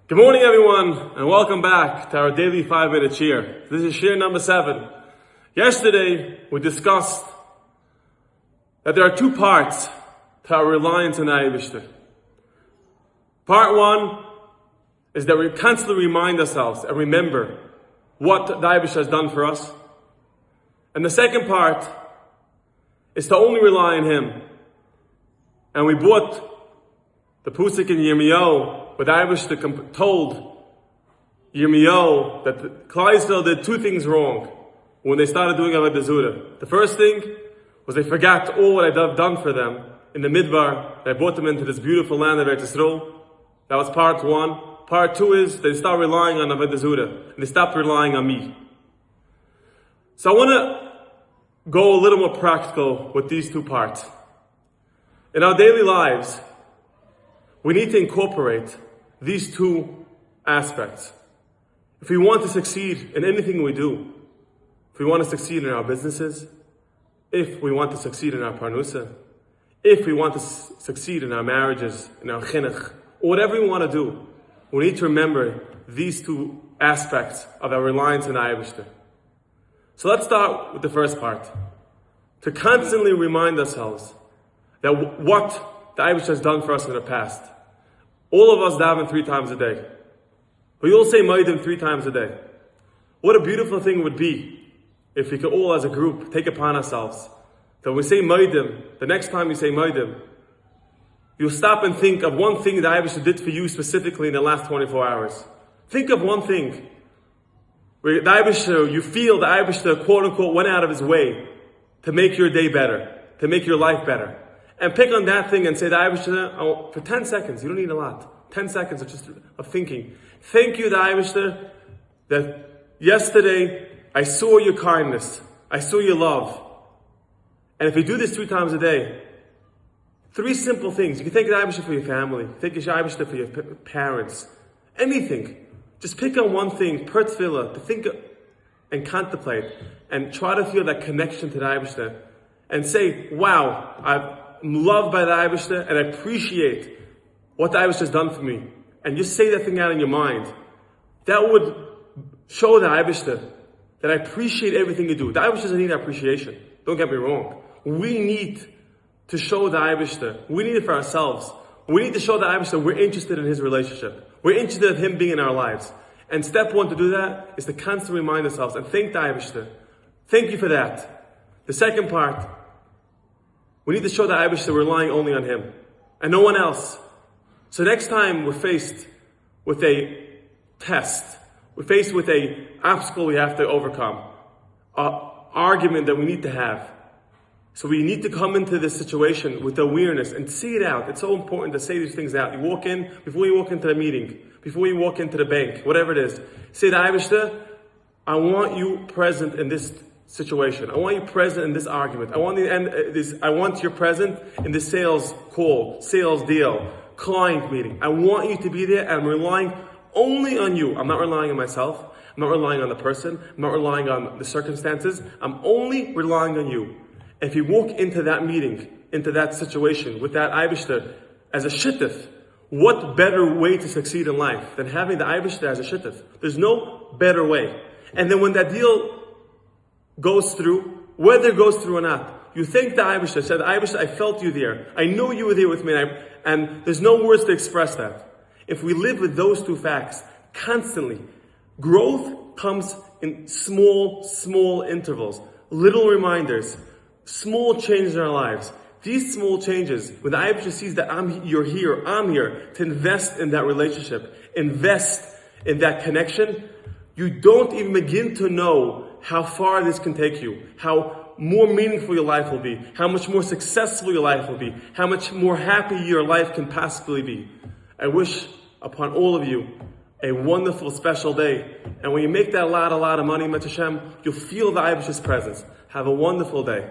Good morning, everyone, and welcome back to our daily 5-minute shir. This is shir number 7. Yesterday, we discussed that there are two parts to our reliance on the Eibishter. Part 1 is that we constantly remind ourselves and remember what the Eibishter has done for us. And the second part is to only rely on Him. And we brought the Pusik in Yirmiyahu, where the Eibishter told Yirmiyahu that the Klal Yisrael did two things wrong when they started doing Avodah Zarah. The first thing was they forgot all what I've done for them in the Midbar. I brought them into this beautiful land of Eretz Yisrael. That was part 1. Part 2 is they stopped relying on Avodah Zarah and they stopped relying on me. So I want to go a little more practical with these two parts. In our daily lives, we need to incorporate these two aspects. If we want to succeed in anything we do, if we want to succeed in our businesses, if we want to succeed in our parnusa, if we want to succeed in our marriages, in our chinuch, or whatever we want to do, we need to remember these two aspects of our reliance on the Eibishter. So let's start with the first part. To constantly remind ourselves that what the Eibishter has done for us in the past. All of us daven 3 times a day. We all say Moedim 3 times a day. What a beautiful thing it would be if we could all as a group take upon ourselves that when we say Moedim, the next time you say Moedim, you'll stop and think of one thing the Eibishter did for you specifically in the last 24 hours. Think of one thing where the Eibishter, you feel the Eibishter, quote unquote, went out of his way to make your day better, to make your life better. And pick on that thing and say, the Eibishter, for 10 seconds, you don't need a lot. 10 seconds of thinking. Thank you, the Eibishter, that yesterday I saw your kindness. I saw your love. And if you do this 3 times a day, 3 simple things. You can thank the Eibishter for your family. Thank the Eibishter for your parents. Anything. Just pick on one thing per tefillah to think and contemplate and try to feel that connection to the Eibishter and say, wow, I'm loved by the Eibishter and I appreciate what the Eibishter has done for me. And just say that thing out in your mind. That would show the Eibishter that I appreciate everything you do. The Eibishter doesn't need appreciation. Don't get me wrong. We need to show the Eibishter. We need it for ourselves. We need to show the Eibishter we're interested in His relationship. We're interested in Him being in our lives. And step 1 to do that is to constantly remind ourselves and thank the Eibishter. Thank you for that. The second part, we need to show the Eibishter we're relying only on Him and no one else. So next time we're faced with a test, we're faced with an obstacle we have to overcome, an argument that we need to have. So we need to come into this situation with awareness and see it out. It's so important to say these things out. You walk in, before you walk into the meeting, before you walk into the bank, whatever it is, say to Eibishter, I want you present in this situation. I want you present in this argument. I want you present in this sales call, sales deal, client meeting. I want you to be there, and I'm relying only on you. I'm not relying on myself. I'm not relying on the person. I'm not relying on the circumstances. I'm only relying on you. If you walk into that meeting, into that situation with that Eibishter as a shittif, what better way to succeed in life than having the Eibishter as a shittif? There's no better way. And then when that deal goes through, whether it goes through or not, you thank the Eibishter, said, Eibishter, I felt you there. I know you were there with me, and there's no words to express that. If we live with those 2 facts constantly, growth comes in small intervals, little reminders, small changes in our lives. These small changes, when the Eibishter sees that you're here, I'm here to invest in that relationship, invest in that connection, you don't even begin to know how far this can take you, how more meaningful your life will be, how much more successful your life will be, how much more happy your life can possibly be. I wish upon all of you a wonderful, special day. And when you make that a lot of money, Met Hashem, you'll feel the Eibishter's presence. Have a wonderful day.